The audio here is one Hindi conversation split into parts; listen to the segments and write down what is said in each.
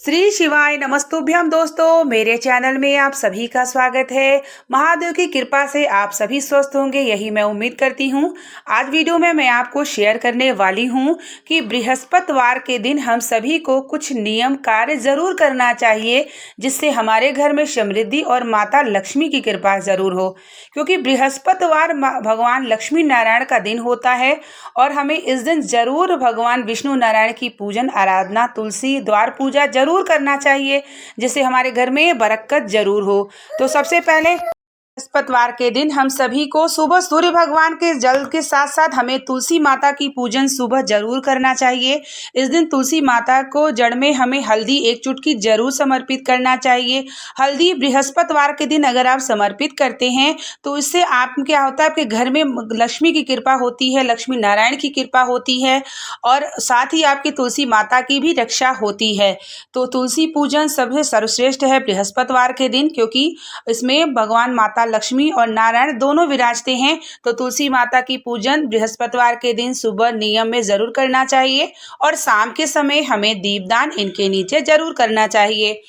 श्री शिवाय नमस्तुभ्यम दोस्तों, मेरे चैनल में आप सभी का स्वागत है। महादेव की कृपा से आप सभी स्वस्थ होंगे, यही मैं उम्मीद करती हूँ। आज वीडियो में मैं आपको शेयर करने वाली हूँ कि बृहस्पतिवार के दिन हम सभी को कुछ नियम कार्य जरूर करना चाहिए, जिससे हमारे घर में समृद्धि और माता लक्ष्मी की कृपा जरूर हो। क्योंकि बृहस्पतिवार भगवान लक्ष्मी नारायण का दिन होता है और हमें इस दिन जरूर भगवान विष्णु नारायण की पूजन आराधना, तुलसी द्वार पूजा जरूर करना चाहिए, जिससे हमारे घर में बरकत जरूर हो। तो सबसे पहले बृहस्पतिवार के दिन हम सभी को सुबह सूर्य भगवान के जल के साथ साथ हमें तुलसी माता की पूजन सुबह जरूर करना चाहिए। इस दिन तुलसी माता को जड़ में हमें हल्दी 1 चुटकी जरूर समर्पित करना चाहिए। हल्दी बृहस्पतिवार के दिन अगर आप समर्पित करते हैं तो इससे आप क्या होता है, आपके घर में लक्ष्मी की कृपा होती है, लक्ष्मी नारायण की कृपा होती है और साथ ही आपकी तुलसी माता की भी रक्षा होती है। तो तुलसी पूजन सबसे सर्वश्रेष्ठ है बृहस्पतिवार के दिन, क्योंकि इसमें भगवान माता लक्ष्मी और नारायण दोनों विराजते हैं। तो तुलसी माता की पूजन बृहस्पतिवार के दिन सुबह नियम में जरूर करना चाहिए और शाम के समय हमें दीपदान इनके नीचे जरूर करना चाहिए।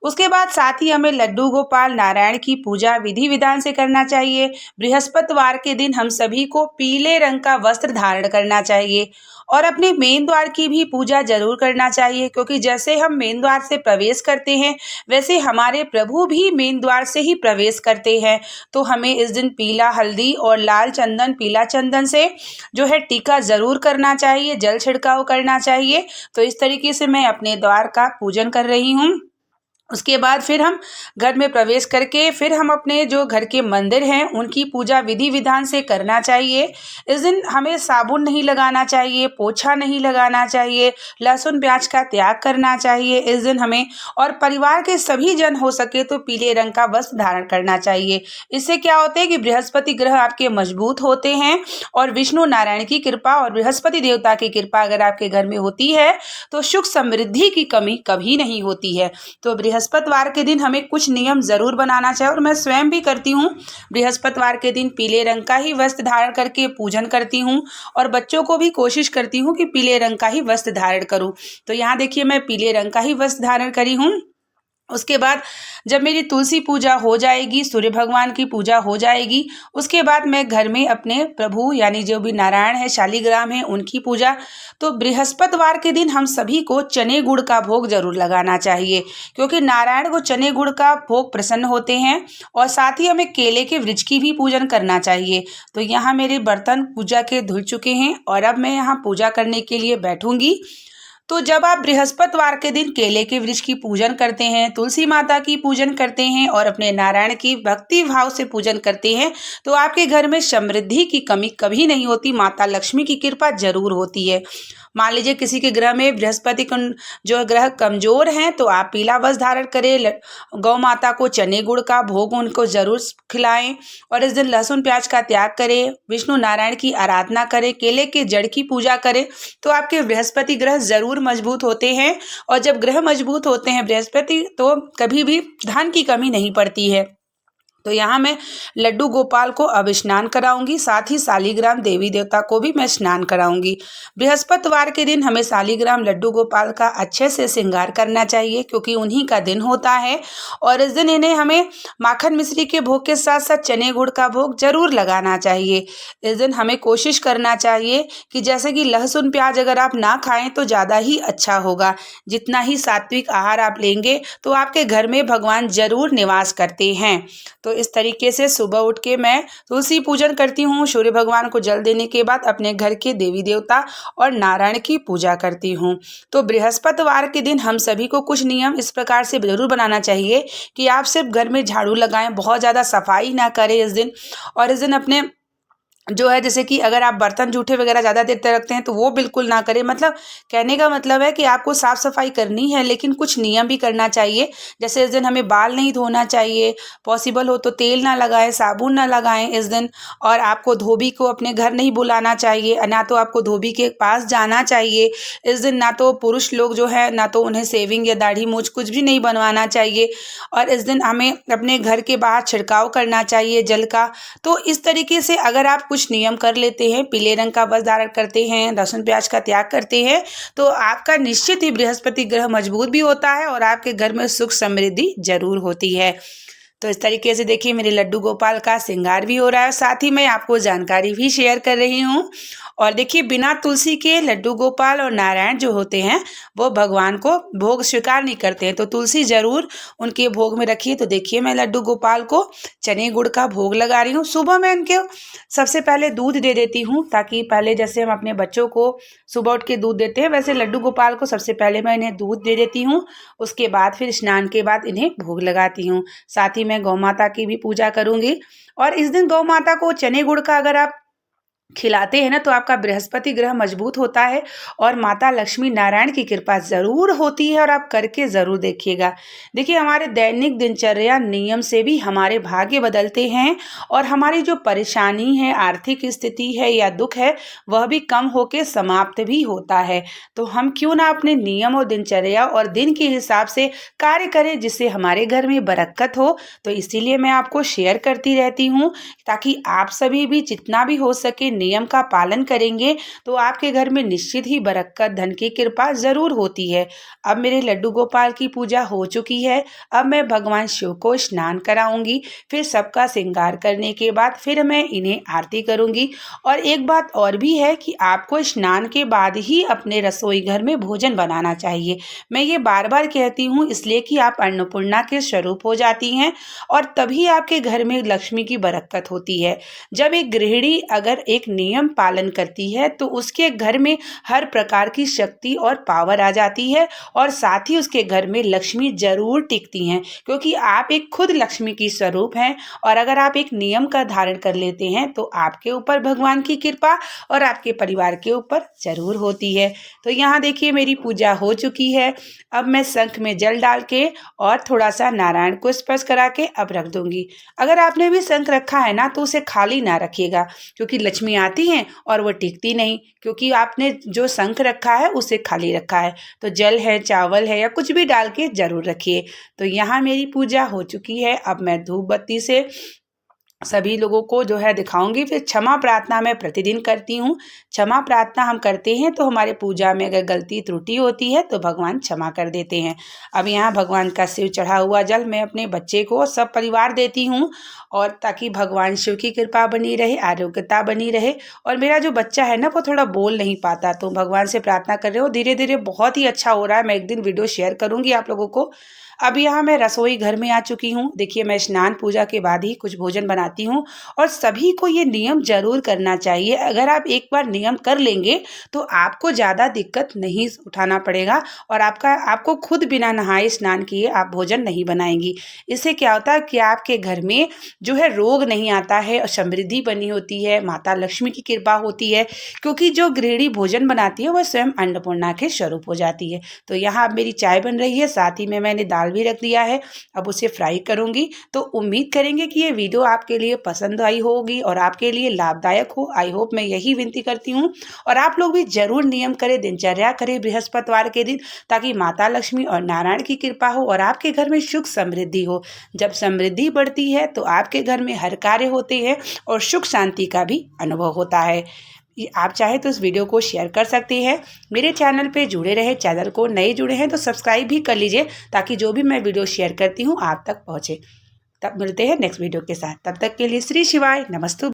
उसके बाद साथ ही हमें लड्डू गोपाल नारायण की पूजा विधि विधान से करना चाहिए। बृहस्पतिवार के दिन हम सभी को पीले रंग का वस्त्र धारण करना चाहिए और अपने मेन द्वार की भी पूजा जरूर करना चाहिए, क्योंकि जैसे हम मेन द्वार से प्रवेश करते हैं वैसे हमारे प्रभु भी मेन द्वार से ही प्रवेश करते हैं। तो हमें इस दिन पीला हल्दी और लाल चंदन, पीला चंदन से जो है टीका जरूर करना चाहिए, जल छिड़काव करना चाहिए। तो इस तरीके से मैं अपने द्वार का पूजन कर रही हूँ। उसके बाद फिर हम घर में प्रवेश करके फिर हम अपने जो घर के मंदिर हैं उनकी पूजा विधि विधान से करना चाहिए। इस दिन हमें साबुन नहीं लगाना चाहिए, पोछा नहीं लगाना चाहिए, लहसुन प्याज का त्याग करना चाहिए इस दिन हमें। और परिवार के सभी जन हो सके तो पीले रंग का वस्त्र धारण करना चाहिए। इससे क्या होता है कि बृहस्पति ग्रह आपके मजबूत होते हैं और विष्णु नारायण की कृपा और बृहस्पति देवता की कृपा अगर आपके घर में होती है तो सुख समृद्धि की कमी कभी नहीं होती है। तो बृहस्पतिवार के दिन हमें कुछ नियम जरूर बनाना चाहिए और मैं स्वयं भी करती हूँ। बृहस्पतिवार के दिन पीले रंग का ही वस्त्र धारण करके पूजन करती हूँ और बच्चों को भी कोशिश करती हूँ कि पीले रंग का ही वस्त्र धारण करूँ। तो यहाँ देखिए मैं पीले रंग का ही वस्त्र धारण करी हूँ। उसके बाद जब मेरी तुलसी पूजा हो जाएगी, सूर्य भगवान की पूजा हो जाएगी, उसके बाद मैं घर में अपने प्रभु यानी जो भी नारायण है, शालिग्राम है, उनकी पूजा। तो बृहस्पतिवार के दिन हम सभी को चने गुड़ का भोग जरूर लगाना चाहिए, क्योंकि नारायण को चने गुड़ का भोग प्रसन्न होते हैं। और साथ ही हमें केले के वृक्ष की भी पूजन करना चाहिए। तो यहाँ मेरे बर्तन पूजा के धुल चुके हैं और अब मैं यहाँ पूजा करने के लिए बैठूंगी। तो जब आप बृहस्पतिवार के दिन केले के वृक्ष की पूजन करते हैं, तुलसी माता की पूजन करते हैं और अपने नारायण की भक्ति भाव से पूजन करते हैं, तो आपके घर में समृद्धि की कमी कभी नहीं होती, माता लक्ष्मी की कृपा जरूर होती है। मान लीजिए किसी के ग्रह में बृहस्पति जो ग्रह कमजोर हैं तो आप पीला वस्त्र धारण करें, गौ माता को चने गुड़ का भोग उनको जरूर खिलाएं और इस दिन लहसुन प्याज का त्याग करें, विष्णु नारायण की आराधना करें, केले के जड़ की पूजा करें। तो आपके बृहस्पति ग्रह जरूर मजबूत होते हैं और जब ग्रह मजबूत होते हैं बृहस्पति तो कभी भी धन की कमी नहीं पड़ती है। तो यहाँ मैं लड्डू गोपाल को अब स्नान कराऊंगी, साथ ही शालिग्राम देवी देवता को भी मैं स्नान कराऊंगी। बृहस्पतिवार के दिन हमें शालिग्राम लड्डू गोपाल का अच्छे से श्रृंगार करना चाहिए, क्योंकि उन्हीं का दिन होता है और इस दिन इन्हें हमें माखन मिश्री के भोग के साथ साथ चने गुड़ का भोग जरूर लगाना चाहिए। इस दिन हमें कोशिश करना चाहिए कि जैसे कि लहसुन प्याज अगर आप ना खाएं तो ज़्यादा ही अच्छा होगा। जितना ही सात्विक आहार आप लेंगे तो आपके घर में भगवान जरूर निवास करते हैं। तो इस तरीके से सुबह उठ के मैं तुलसी पूजन करती हूँ, सूर्य भगवान को जल देने के बाद अपने घर के देवी देवता और नारायण की पूजा करती हूँ। तो बृहस्पतिवार के दिन हम सभी को कुछ नियम इस प्रकार से जरूर बनाना चाहिए कि आप सिर्फ घर में झाड़ू लगाएं, बहुत ज़्यादा सफाई ना करें इस दिन। और इस दिन अपने जो है जैसे कि अगर आप बर्तन जूठे वगैरह ज़्यादा देर तक रखते हैं तो वो बिल्कुल ना करें। मतलब कहने का मतलब है कि आपको साफ़ सफाई करनी है, लेकिन कुछ नियम भी करना चाहिए। जैसे इस दिन हमें बाल नहीं धोना चाहिए, पॉसिबल हो तो तेल ना लगाएं, साबुन ना लगाएं इस दिन। और आपको धोबी को अपने घर नहीं बुलाना चाहिए, ना तो आपको धोबी के पास जाना चाहिए इस दिन। ना तो पुरुष लोग जो है ना तो उन्हें सेविंग या दाढ़ी मूछ कुछ भी नहीं बनवाना चाहिए। और इस दिन हमें अपने घर के बाहर छिड़काव करना चाहिए जल का। तो इस तरीके से अगर आप कुछ नियम कर लेते हैं, पीले रंग का वस्त्र धारण करते हैं, लहसुन प्याज का त्याग करते हैं, तो आपका निश्चित ही बृहस्पति ग्रह मजबूत भी होता है और आपके घर में सुख समृद्धि जरूर होती है। तो इस तरीके से देखिए मेरे लड्डू गोपाल का श्रृंगार भी हो रहा है, साथ ही मैं आपको जानकारी भी शेयर कर रही हूँ। और देखिए बिना तुलसी के लड्डू गोपाल और नारायण जो होते हैं वो भगवान को भोग स्वीकार नहीं करते हैं, तो तुलसी जरूर उनके भोग में रखिए। तो देखिए मैं लड्डू गोपाल को चने गुड़ का भोग लगा रही हूँ। सुबह मैं इनके सबसे पहले दूध दे देती हूँ, ताकि पहले जैसे हम अपने बच्चों को सुबह उठ के दूध देते हैं वैसे लड्डू गोपाल को सबसे पहले मैं इन्हें दूध दे देती हूँ। उसके बाद फिर स्नान के बाद इन्हें भोग लगाती हूँ। साथ ही मैं गौ माता की भी पूजा करूंगी। और इस दिन गौ माता को चने गुड़ का अगर आप खिलाते हैं ना तो आपका बृहस्पति ग्रह मजबूत होता है और माता लक्ष्मी नारायण की कृपा जरूर होती है। और आप करके जरूर देखिएगा। देखिए हमारे दैनिक दिनचर्या नियम से भी हमारे भाग्य बदलते हैं और हमारी जो परेशानी है, आर्थिक स्थिति है या दुख है, वह भी कम होके समाप्त भी होता है। तो हम क्यों ना अपने नियम और दिनचर्या और दिन के हिसाब से कार्य करें जिससे हमारे घर में बरकत हो। तो इसीलिए मैं आपको शेयर करती रहती हूँ, ताकि आप सभी भी जितना भी हो सके नियम का पालन करेंगे तो आपके घर में निश्चित ही बरकत, धन की कृपा जरूर होती है। अब मेरे लड्डू गोपाल की पूजा हो चुकी है। अब मैं भगवान शिव को स्नान कराऊंगी। फिर सबका श्रृंगार करने के बाद फिर मैं इन्हें आरती करूंगी। और एक बात और भी है कि आपको स्नान के बाद ही अपने रसोई घर में भोजन बनाना चाहिए। मैं ये बार बार कहती हूँ इसलिए कि आप अन्नपूर्णा के स्वरूप हो जाती हैं और तभी आपके घर में लक्ष्मी की बरकत होती है। जब एक गृहिणी अगर एक नियम पालन करती है तो उसके घर में हर प्रकार की शक्ति और पावर आ जाती है और साथ ही उसके घर में लक्ष्मी जरूर टिकती हैं, क्योंकि आप एक खुद लक्ष्मी की स्वरूप हैं। और अगर आप एक नियम का धारण कर लेते हैं तो आपके ऊपर भगवान की कृपा और आपके परिवार के ऊपर जरूर होती है। तो यहाँ देखिए मेरी पूजा हो चुकी है। अब मैं शंख में जल डाल के और थोड़ा सा नारायण को स्पर्श करा के अब रख दूंगी। अगर आपने भी शंख रखा है ना तो उसे खाली ना रखिएगा, क्योंकि लक्ष्मी आती हैं और वो टिकती नहीं, क्योंकि आपने जो शंख रखा है उसे खाली रखा है। तो जल है, चावल है या कुछ भी डाल के जरूर रखिए। तो यहाँ मेरी पूजा हो चुकी है। अब मैं धूप बत्ती से सभी लोगों को जो है दिखाऊंगी। फिर क्षमा प्रार्थना मैं प्रतिदिन करती हूँ। क्षमा प्रार्थना हम करते हैं तो हमारे पूजा में अगर गलती त्रुटि होती है तो भगवान क्षमा कर देते हैं। अब यहाँ भगवान का शिव चढ़ा हुआ जल मैं अपने बच्चे को सब परिवार देती हूँ, और ताकि भगवान शिव की कृपा बनी रहे, आरोग्यता बनी रहे। और मेरा जो बच्चा है ना वो थोड़ा बोल नहीं पाता, तो भगवान से प्रार्थना कर रहे हो, धीरे धीरे बहुत ही अच्छा हो रहा है। मैं एक दिन वीडियो शेयर करूँगी आप लोगों को। अब यहाँ मैं रसोई घर में आ चुकी हूँ। देखिए मैं स्नान पूजा के बाद ही कुछ भोजन बनाती हूँ और सभी को ये नियम जरूर करना चाहिए। अगर आप एक बार नियम कर लेंगे तो आपको ज़्यादा दिक्कत नहीं उठाना पड़ेगा और आपको खुद बिना नहाए स्नान किए आप भोजन नहीं बनाएंगी। इससे क्या होता है कि आपके घर में जो है रोग नहीं आता है और समृद्धि बनी होती है, माता लक्ष्मी की कृपा होती है, क्योंकि जो गृहिणी भोजन बनाती है वह स्वयं अन्नपूर्णा के स्वरूप हो जाती है। तो यहाँ अब मेरी चाय बन रही है, साथ ही में मैंने दाल भी रख दिया है। अब उसे फ्राई करूंगी। तो उम्मीद करेंगे कि ये वीडियो आपके लिए पसंद आई होगी और आपके लिए लाभदायक हो। आई होप, मैं यही विनती करती हूँ। और आप लोग भी जरूर नियम करें, दिनचर्या करें बृहस्पतिवार के दिन, ताकि माता लक्ष्मी और नारायण की कृपा हो और आपके घर में सुख समृद्धि हो। जब समृद्धि बढ़ती है तो आपके घर में हर कार्य होते हैं और सुख शांति का भी अनुभव होता है। आप चाहे तो इस वीडियो को शेयर कर सकते हैं। मेरे चैनल पे जुड़े रहे, चैनल को नए जुड़े हैं तो सब्सक्राइब भी कर लीजिए, ताकि जो भी मैं वीडियो शेयर करती हूँ आप तक पहुँचे। तब मिलते हैं नेक्स्ट वीडियो के साथ। तब तक के लिए श्री शिवाय, नमस्तु।